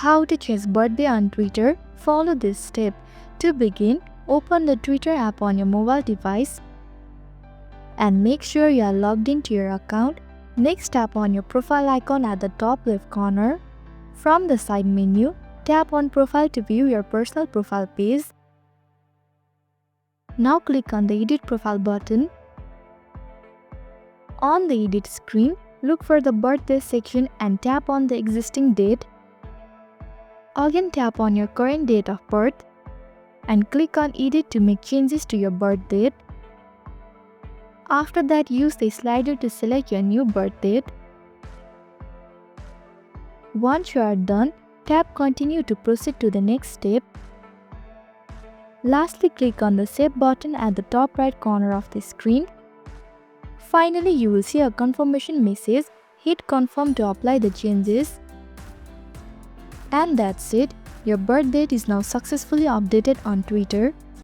How to change birthday on Twitter? Follow this step. To begin, open the Twitter app on your mobile device and make sure you are logged into your account. Next, tap on your profile icon at the top left corner. From the side menu, tap on Profile to view your personal profile page. Now click on the Edit Profile button. On the Edit screen, look for the Birthday section and tap on the existing date. Again, tap on your current date of birth and click on Edit to make changes to your birth date. After that, use the slider to select your new birth date. Once you are done, tap Continue to proceed to the next step. Lastly, click on the Save button at the top right corner of the screen. Finally, you will see a confirmation message. Hit Confirm to apply the changes. And that's it. Your birth date is now successfully updated on Twitter.